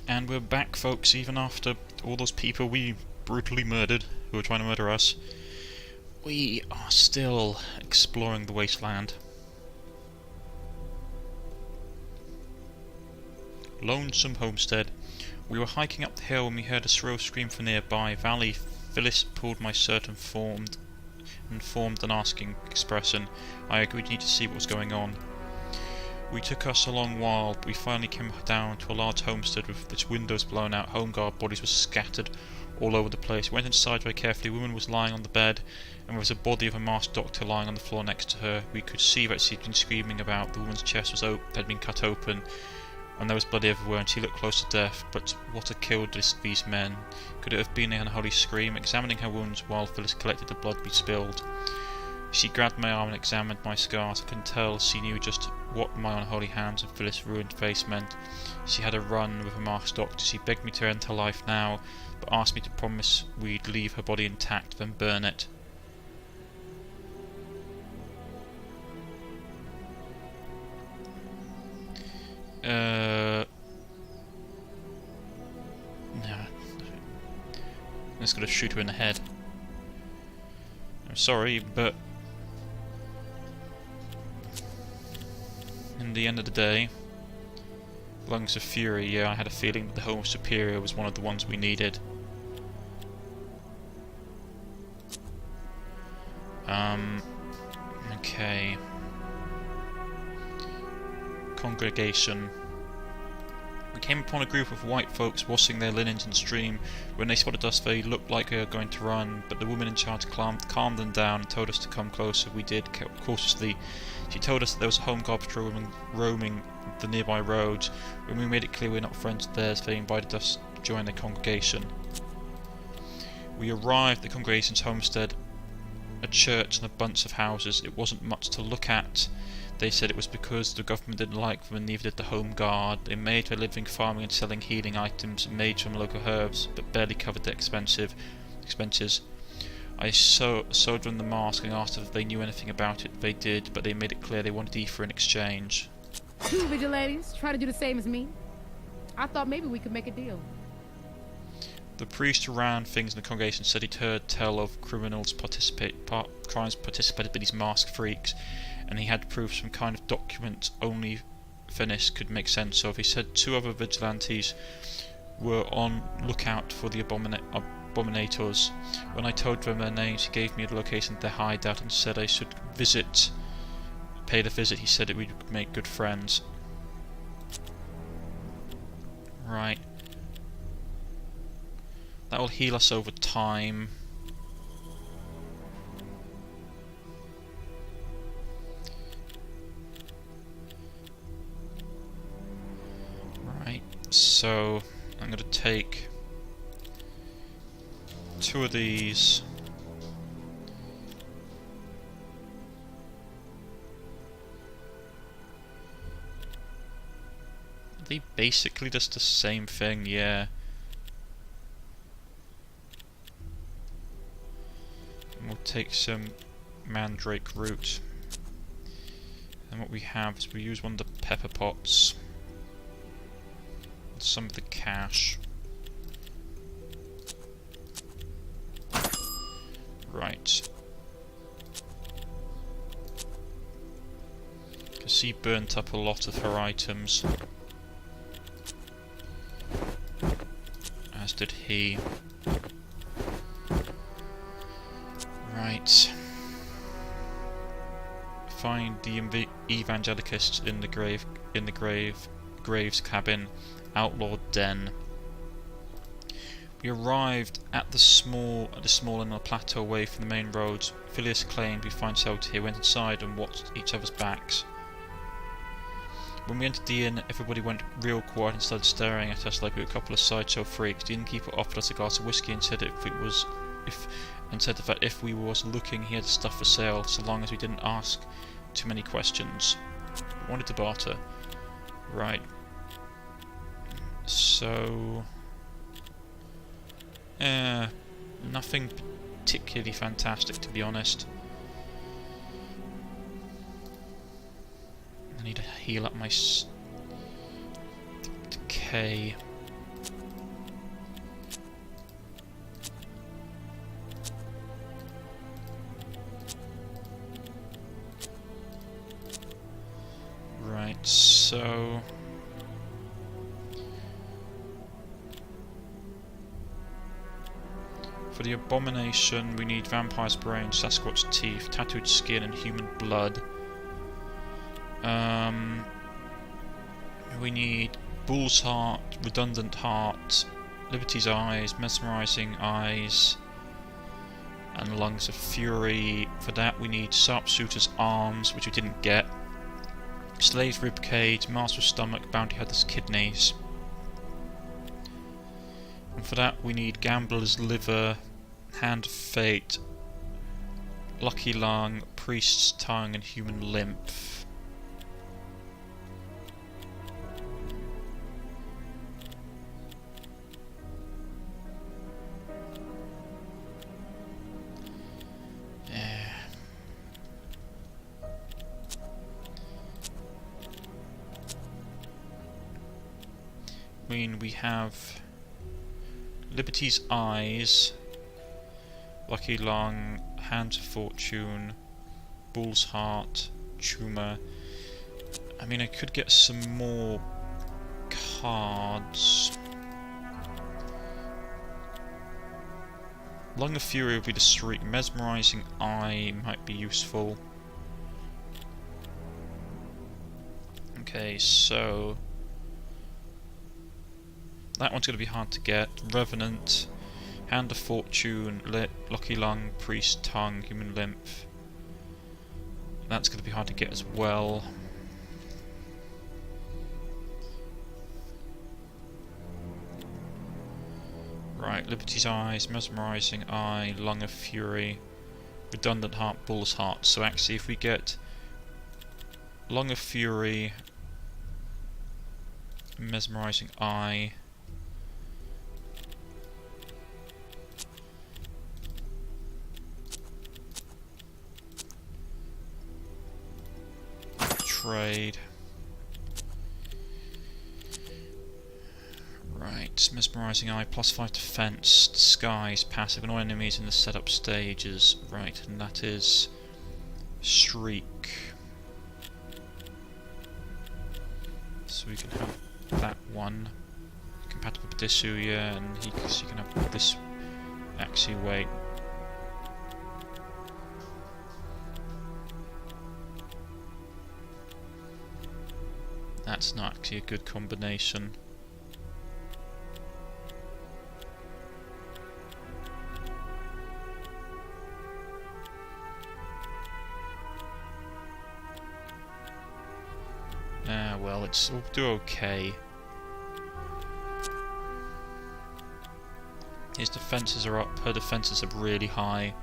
And we're back, folks, even after all those people we brutally murdered who were trying to murder us. We are still exploring the wasteland. Lonesome Homestead. We were hiking up the hill when we heard a shrill scream from nearby valley. Phyllis pulled my shirt and formed an asking expression. I agreed we need to see what was going on. We took us a long while, but we finally came down to a large homestead with its windows blown out. Home guard bodies were scattered all over the place. We went inside very carefully. A woman was lying on the bed, and there was a body of a masked doctor lying on the floor next to her. We could see that she'd been screaming about. The woman's chest had been cut open, and there was blood everywhere, and she looked close to death. But what had killed these men? Could it have been an unholy scream? Examining her wounds while Phyllis collected the blood we spilled. She grabbed my arm and examined my scars. I couldn't tell she knew just what my unholy hands and Phyllis' ruined face meant. She had a run with a masked doctor. She begged me to end her life now, but asked me to promise we'd leave her body intact, then burn it. No. I'm just gonna shoot her in the head. I'm sorry, but in the end of the day, Lungs of Fury, yeah, I had a feeling that the Home Superior was one of the ones we needed. Okay. Congregation. We came upon a group of white folks washing their linens in the stream. When they spotted us, they looked like they were going to run, but the woman in charge calmed them down and told us to come closer. We did, cautiously. She told us that there was a home guard patrol roaming the nearby roads. When we made it clear we're not friends of theirs, they invited us to join their congregation. We arrived at the congregation's homestead, a church and a bunch of houses. It wasn't much to look at. They said it was because the government didn't like them and neither did the Home Guard. They made their living farming and selling healing items made from local herbs, but barely covered their expenses. I showed them the mask and asked if they knew anything about it. They did, but they made it clear they wanted ether in exchange. Two vigilantes try to do the same as me. I thought maybe we could make a deal. The priest who ran things in the congregation said he'd heard tell of crimes participated by these masked freaks, and he had proof some kind of document only Venice could make sense of. He said 2 other vigilantes were on lookout for the abominators. When I told them their names, he gave me the location of their hideout and said I should pay the visit. He said it would make good friends. Right. That will heal us over time. Right, so I'm going to take 2 of these. Are they basically just the same thing? Yeah. We'll take some mandrake root, and what we have is we use one of the pepper pots, and some of the cash. Right. Because she burnt up a lot of her items, as did he. Right. Find the evangelists in the Graves cabin, outlawed den. We arrived at the small inn on a plateau away from the main roads. Phileas claimed we find shelter here, went inside and watched each other's backs. When we entered the inn, everybody went real quiet and started staring at us like we were a couple of sideshow freaks. The innkeeper offered us a glass of whiskey and said that if we was looking, he had stuff for sale, so long as we didn't ask too many questions. We wanted to barter. Right. So nothing particularly fantastic, to be honest. I need to heal up my decay. so... For the abomination, we need vampire's brain, Sasquatch teeth, tattooed skin, and human blood. We need bull's heart, redundant heart, Liberty's eyes, mesmerizing eyes, and lungs of fury. For that we need sharpshooter's arms, which we didn't get. Slave's ribcage, master's stomach, bounty hunter's kidneys. And for that we need gambler's liver, hand of fate, lucky lung, priest's tongue, and human lymph. I mean, we have Liberty's eyes, lucky lung, hands of fortune, bull's heart, tumor. I mean, I could get some more cards. Lung of fury would be the streak. Mesmerizing eye might be useful. Okay, so that one's going to be hard to get. Revenant, hand of fortune, lucky lung, priest tongue, human lymph. That's going to be hard to get as well. Right, Liberty's eyes, mesmerizing eye, lung of fury, redundant heart, bull's heart. So actually, if we get lung of fury, mesmerizing eye, trade. Right, mesmerizing eye, +5 defense, disguise, passive, and all enemies in the setup stages. Right, and that is shriek. So we can have that one compatible with Disu, yeah, and he can have this. Actually, wait. That's not actually a good combination. Well, we'll do okay. His defences are up, her defences are really high.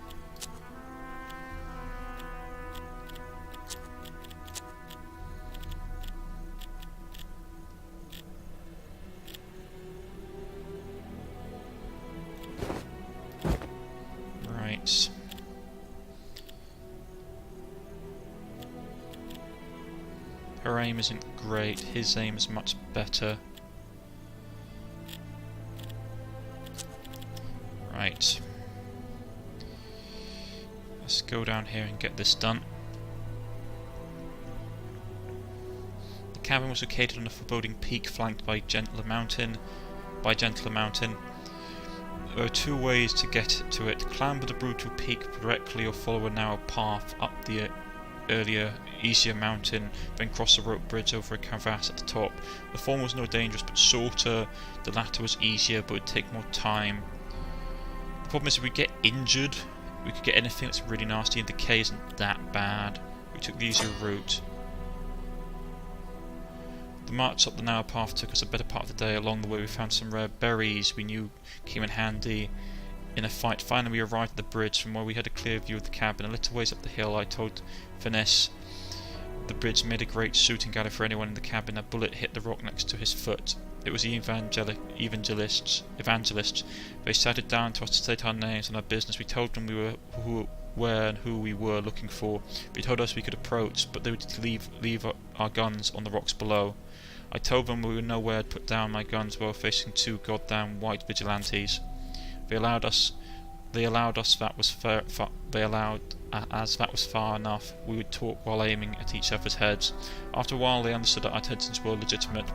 Right. Her aim isn't great, his aim is much better. Right. Let's go down here and get this done. The cabin was located on a foreboding peak flanked by Gentler Mountain. There are two ways to get to it: climb the brutal peak directly or follow a narrow path up the earlier, easier mountain, then cross a rope bridge over a crevasse at the top. The former was no dangerous but shorter, the latter was easier but would take more time. The problem is if we get injured, we could get anything that's really nasty, and decay isn't that bad. We took the easier route. The march up the narrow path took us a better part of the day. Along the way we found some rare berries we knew came in handy in a fight. Finally we arrived at the bridge, from where we had a clear view of the cabin. A little ways up the hill I told Finesse the bridge made a great shooting gallery for anyone in the cabin. A bullet hit the rock next to his foot. It was the evangelists. They shouted down to us to state our names and our business. We told them where and who we were looking for. They told us we could approach, but they were to leave our guns on the rocks below. I told them we were nowhere to put down my guns while facing two goddamn white vigilantes. They allowed us They allowed us that was as that was far enough, we would talk while aiming at each other's heads. After a while they understood that our intentions were legitimate.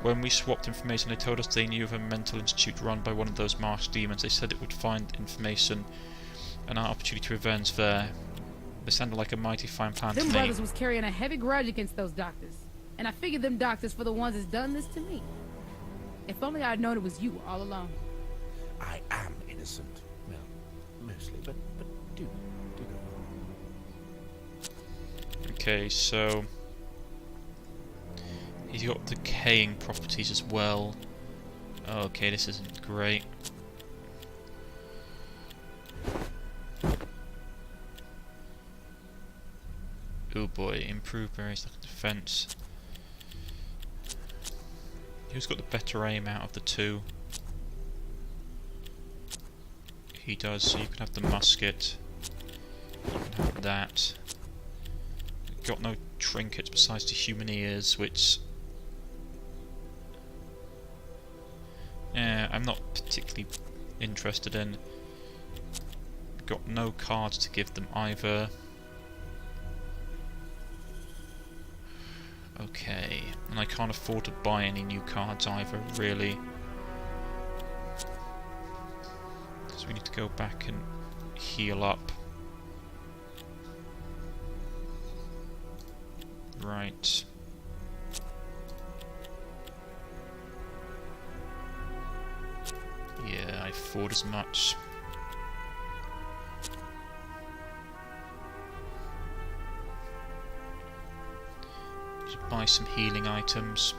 When we swapped information, they told us they knew of a mental institute run by one of those masked demons. They said it would find information and our opportunity to revenge there. They sounded like a mighty fine plan to me. Them brothers was carrying a heavy grudge against those doctors. And I figured them doctors for the ones that's done this to me. If only I'd known it was you all along. I am innocent. Well, mostly, but do go on. Okay, so he's got decaying properties as well. Okay, this isn't great. Oh boy, improve various defense. Who's got the better aim out of the two? He does, so you can have the musket. You can have that. Got no trinkets besides the human ears, which... I'm not particularly interested in. Got no cards to give them either. Okay, and I can't afford to buy any new cards either, really. So we need to go back and heal up. Right. Yeah, I thought as much. Buy some healing items.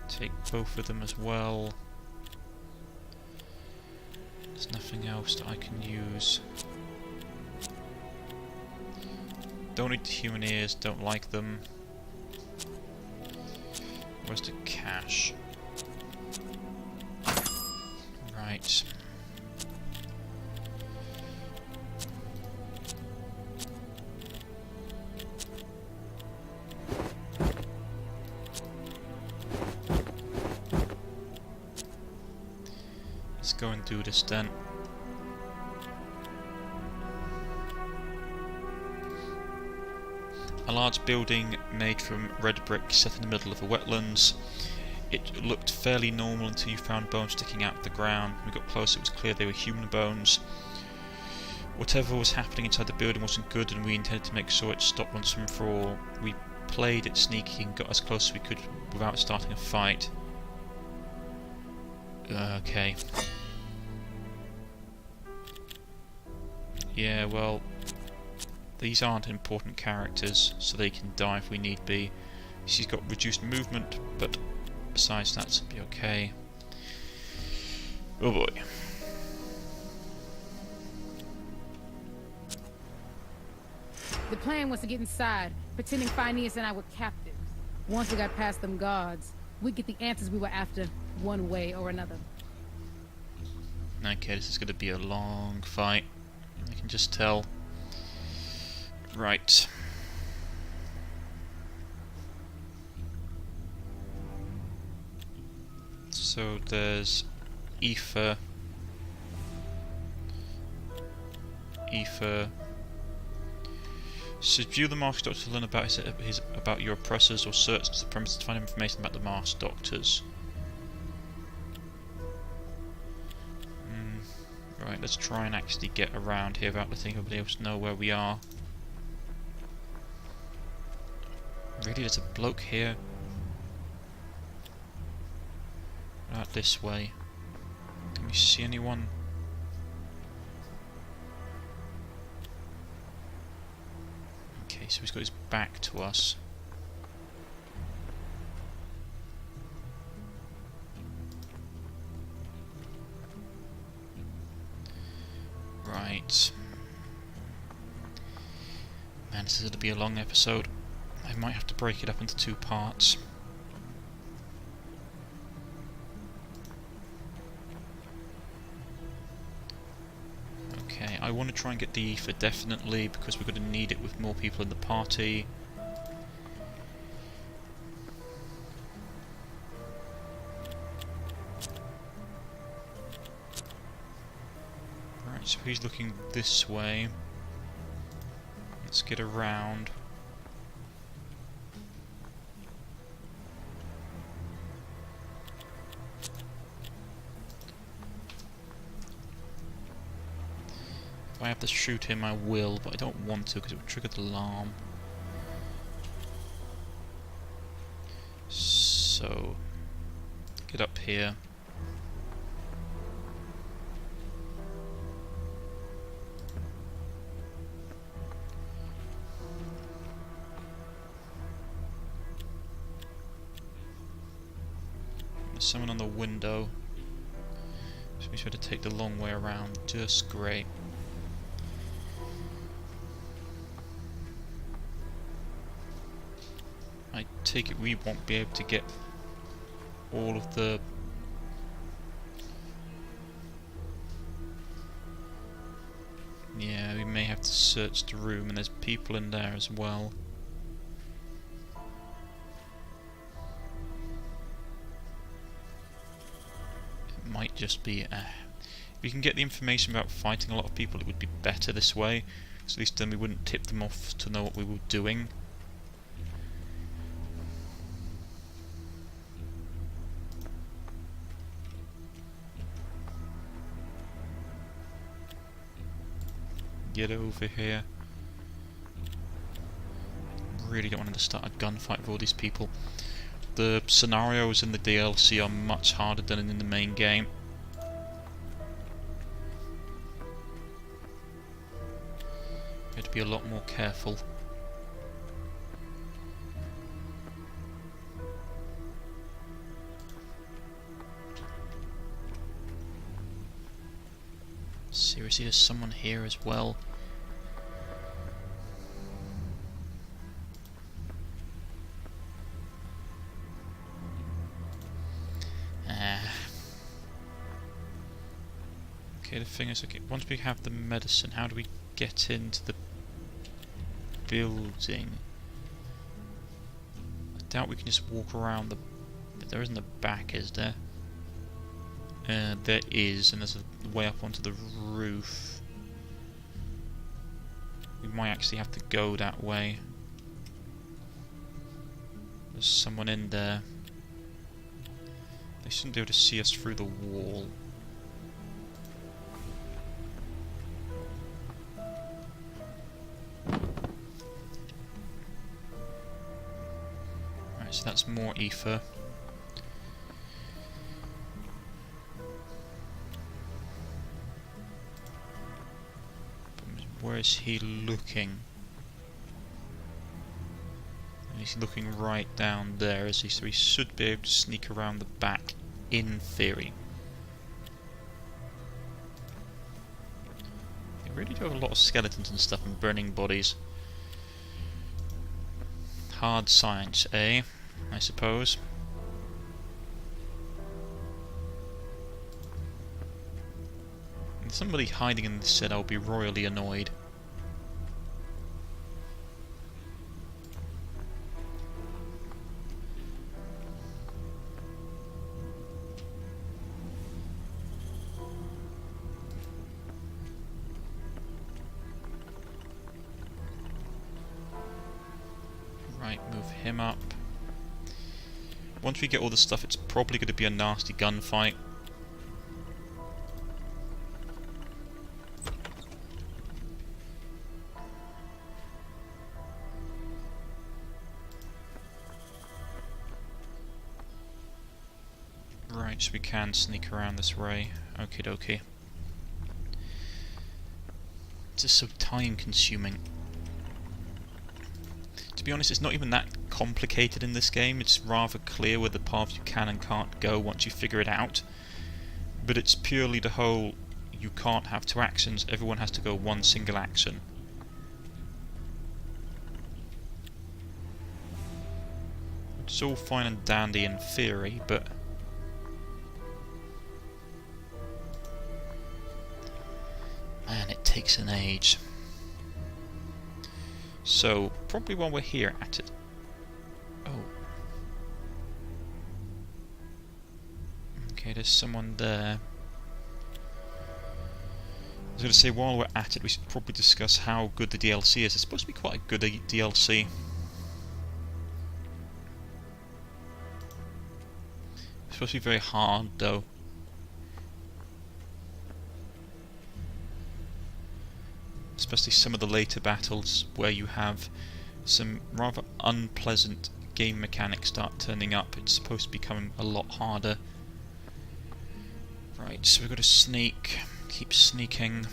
Take both of them as well. There's nothing else that I can use. Don't need the human ears, don't like them. Where's the cash? Right. Let's go and do this then. A large building made from red brick set in the middle of the wetlands. It looked fairly normal until you found bones sticking out of the ground. When we got closer, it was clear they were human bones. Whatever was happening inside the building wasn't good, and we intended to make sure it stopped once and for all. We played it sneaky and got as close as we could without starting a fight. Okay. Yeah, well, these aren't important characters, so they can die if we need be. She's got reduced movement, but besides that, should be okay. Oh boy. The plan was to get inside, pretending Phineas and I were captives. Once we got past them guards, we'd get the answers we were after, one way or another. Okay, this is going to be a long fight. I can just tell. Right. So there's Ether. So view the Masked Doctor to learn about about your oppressors, or search the premises to find information about the Masked Doctors. Right, let's try and actually get around here without letting everybody else know where we are. Really, there's a bloke here. Out this way. Can we see anyone? Okay, so he's got his back to us. Right. Man, this is going to be a long episode. I might have to break it up into 2 parts. Okay, I want to try and get the ether definitely, because we're going to need it with more people in the party. he's looking this way. Let's get around. If I have to shoot him, I will, but I don't want to because it would trigger the alarm. So, get up here. There's someone on the window. So we should have to take the long way around. Just great. I take it we won't be able to get all of the... Yeah, we may have to search the room, and there's people in there as well. It might just be... if we can get the information about fighting a lot of people, it would be better this way. So at least then we wouldn't tip them off to know what we were doing. Get over here. Really don't want to start a gunfight with all these people. The scenarios in the DLC are much harder than in the main game. You have to be a lot more careful. Seriously, there's someone here as well. Okay, the thing is, okay, once we have the medicine, how do we get into the building? I doubt we can just walk around the... But there isn't a back, is there? There is, and there's a way up onto the roof. We might actually have to go that way. There's someone in there. They shouldn't be able to see us through the wall. Right, so that's more ether. Where is he looking? He's looking right down there, is he? So he should be able to sneak around the back, in theory. They really do have a lot of skeletons and stuff and burning bodies. Hard science, eh? I suppose. If somebody hiding in this set, I'll be royally annoyed. Right, move him up. Once we get all the stuff, it's probably going to be a nasty gunfight. Right, so we can sneak around this way. Okie dokie. It's just so time consuming. To be honest, it's not even that complicated in this game. It's rather clear where the paths you can and can't go once you figure it out. But it's purely the whole, you can't have two actions, everyone has to go one single action. It's all fine and dandy in theory, but... Man, it takes an age. So, probably while we're here at it... Oh. Okay, there's someone there. was going to say, while we're at it, we should probably discuss how good the DLC is. It's supposed to be quite a good DLC. It's supposed to be very hard, though. Especially some of the later battles where you have some rather unpleasant game mechanics start turning up. It's supposed to become a lot harder. Right, so we've got to sneak. Keep sneaking.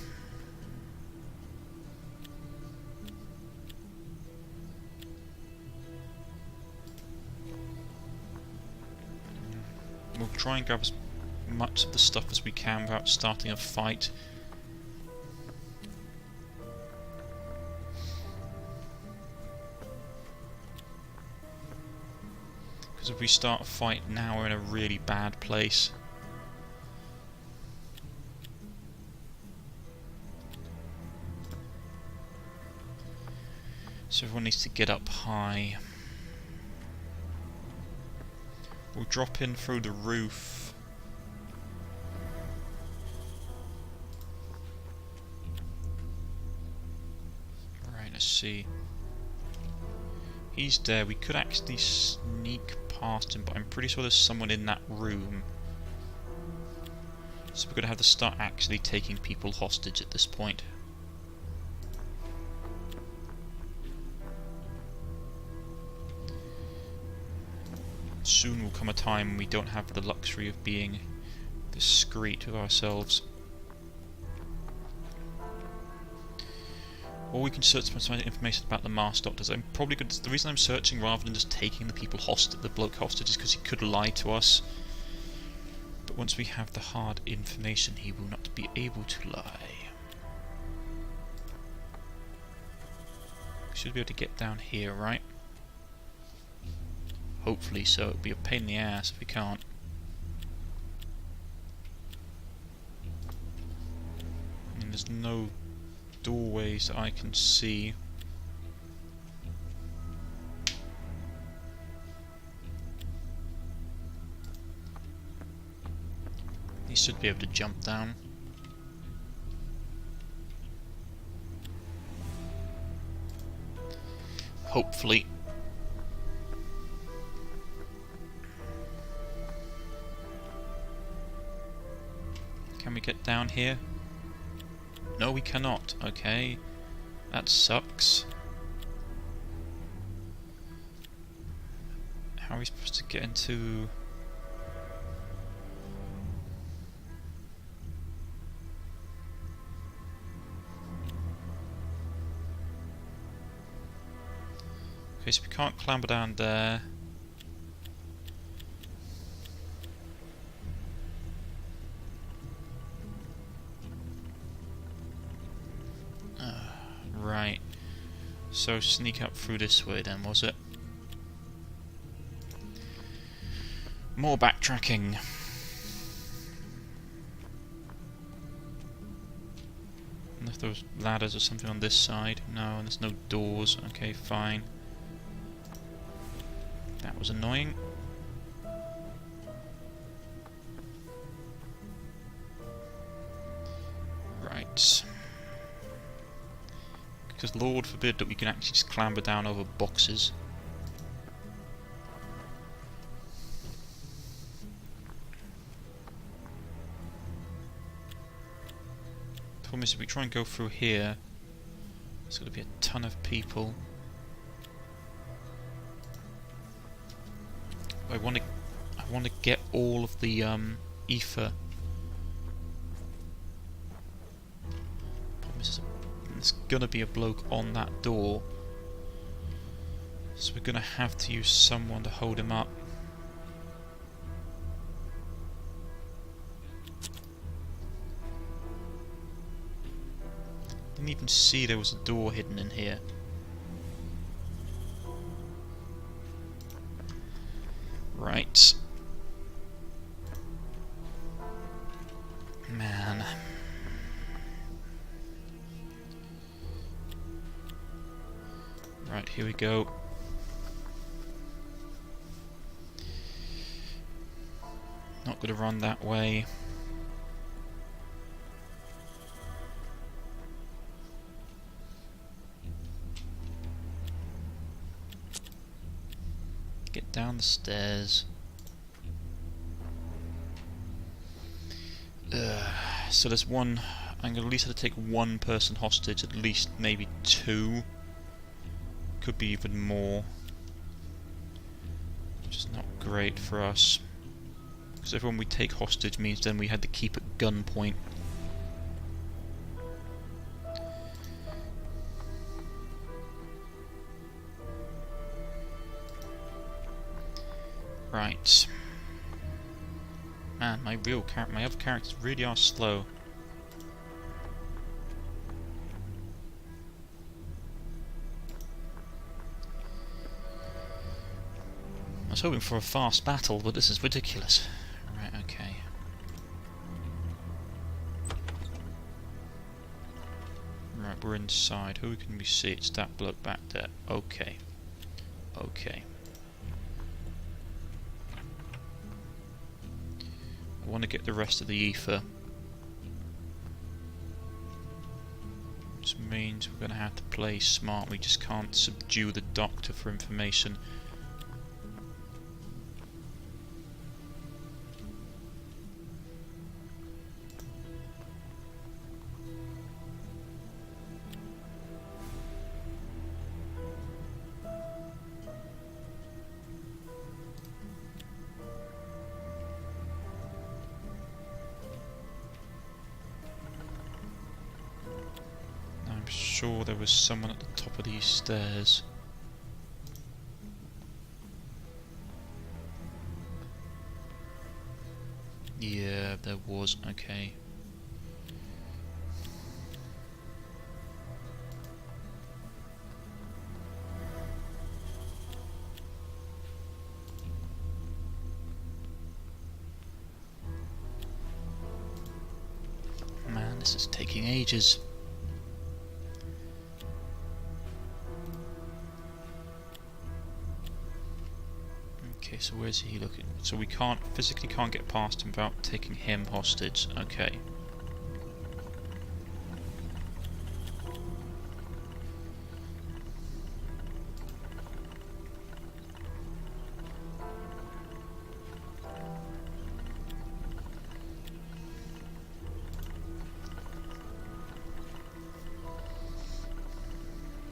We'll try and grab as much of the stuff as we can without starting a fight. Because if we start a fight now, we're in a really bad place. So everyone needs to get up high. We'll drop in through the roof. Right, let's see. He's there. We could actually sneak past him, but I'm pretty sure there's someone in that room. So we're going to have to start actually taking people hostage at this point. Soon will come a time when we don't have the luxury of being discreet with ourselves. Or we can search for some information about the Masked Doctors. I'm probably good. The reason I'm searching rather than just taking the people hostage, the bloke hostage, is because he could lie to us. But once we have the hard information, he will not be able to lie. We should be able to get down here, right? Hopefully so. It'd be a pain in the ass if we can't. I mean, there's no doorways that I can see. He should be able to jump down. Hopefully. Can we get down here? No, we cannot. Okay. That sucks. How are we supposed to get into... Okay, so we can't clamber down there. Right, so sneak up through this way then, was it? More backtracking. And if there's ladders or something on this side. No, there's no doors. Okay, fine. That was annoying. Right. Because Lord forbid that we can actually just clamber down over boxes. The problem is if we try and go through here, there's going to be a ton of people. I want to get all of the ether. Problem is there's gonna be a bloke on that door, so we're gonna have to use someone to hold him up. Didn't even see there was a door hidden in here. Right. Man. Right, here we go. Not going to run that way. get down the stairs. So there's one. I'm gonna at least have to take one person hostage, at least maybe two. Could be even more. Which is not great for us. Because everyone we take hostage means then we had to keep at gunpoint. Right. Man, my other characters really are slow. I was hoping for a fast battle, but this is ridiculous. Right, okay. Right, we're inside. Who can we see? It's that bloke back there. Okay. Okay. I want to get the rest of the ether. Which means we're going to have to play smart. We just can't subdue the doctor for information. Sure there was someone at the top of these stairs. Yeah, there was. Okay. Man, this is taking ages. Okay, so where's he looking? So we physically can't get past him without taking him hostage. Okay.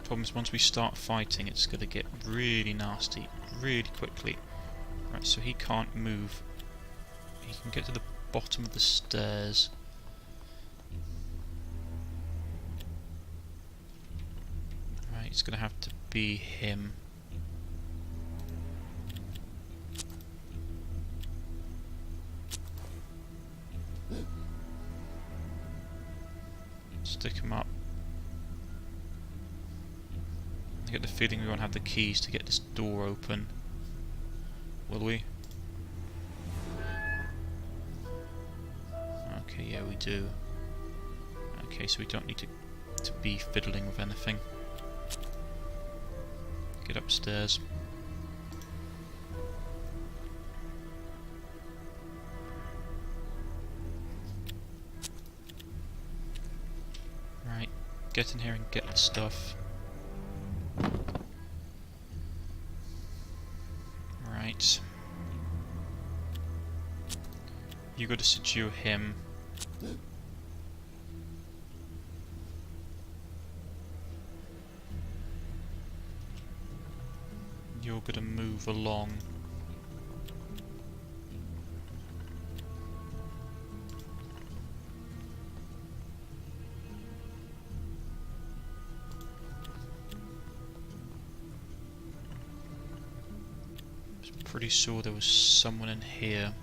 Problem is, once we start fighting, it's going to get really nasty really quickly. Right, so he can't move. He can get to the bottom of the stairs. Right, it's going to have to be him. Stick him up. I get the feeling we won't have the keys to get this door open. Will we? Okay, yeah, we do. Okay, so we don't need to be fiddling with anything. Get upstairs. Right, get in here and get the stuff. Right. You got to subdue him. You're gonna move along. Pretty sure there was someone in here.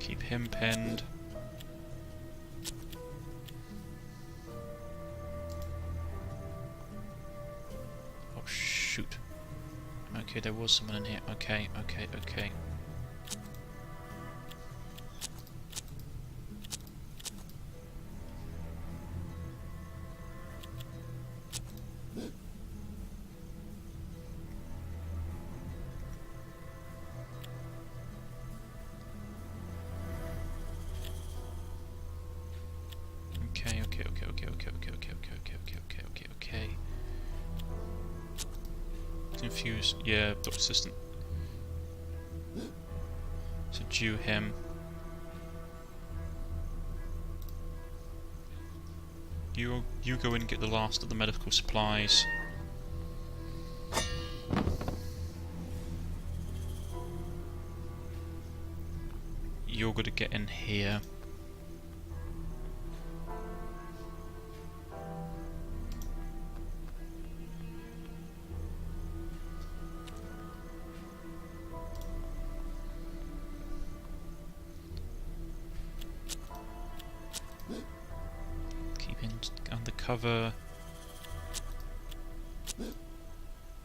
Keep him pinned. Oh shoot. Okay, there was someone in here. Okay. Okay. Infuse, yeah, Doctor Assistant. Subdue him. You go in and get the last of the medical supplies. You're going to get in here. Keep him undercover.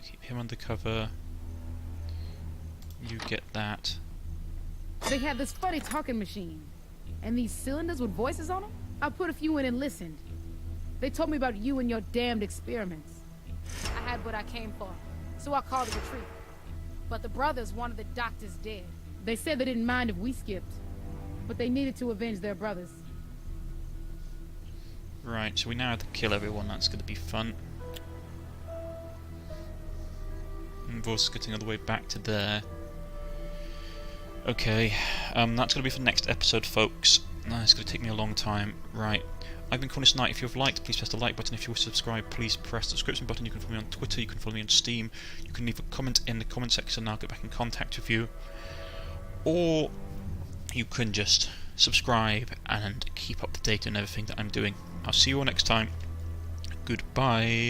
Keep him undercover. You get that. They had this funny talking machine, and these cylinders with voices on them. I put a few in and listened. They told me about you and your damned experiments. I had what I came for, so I called a retreat. But the brothers wanted the doctors dead. They said they didn't mind if we skipped, but they needed to avenge their brothers. Right, so we now have to kill everyone. That's going to be fun. And Voss getting all the way back to there. Okay, that's going to be for the next episode, folks. It's going to take me a long time. Right, I've been Cornish-knight. If you've liked, please press the like button. If you wish to subscribe, please press the subscription button. You can follow me on Twitter, you can follow me on Steam, you can leave a comment in the comment section and I'll get back in contact with you. Or you can just subscribe and keep up to date on everything that I'm doing. I'll see you all next time. Goodbye.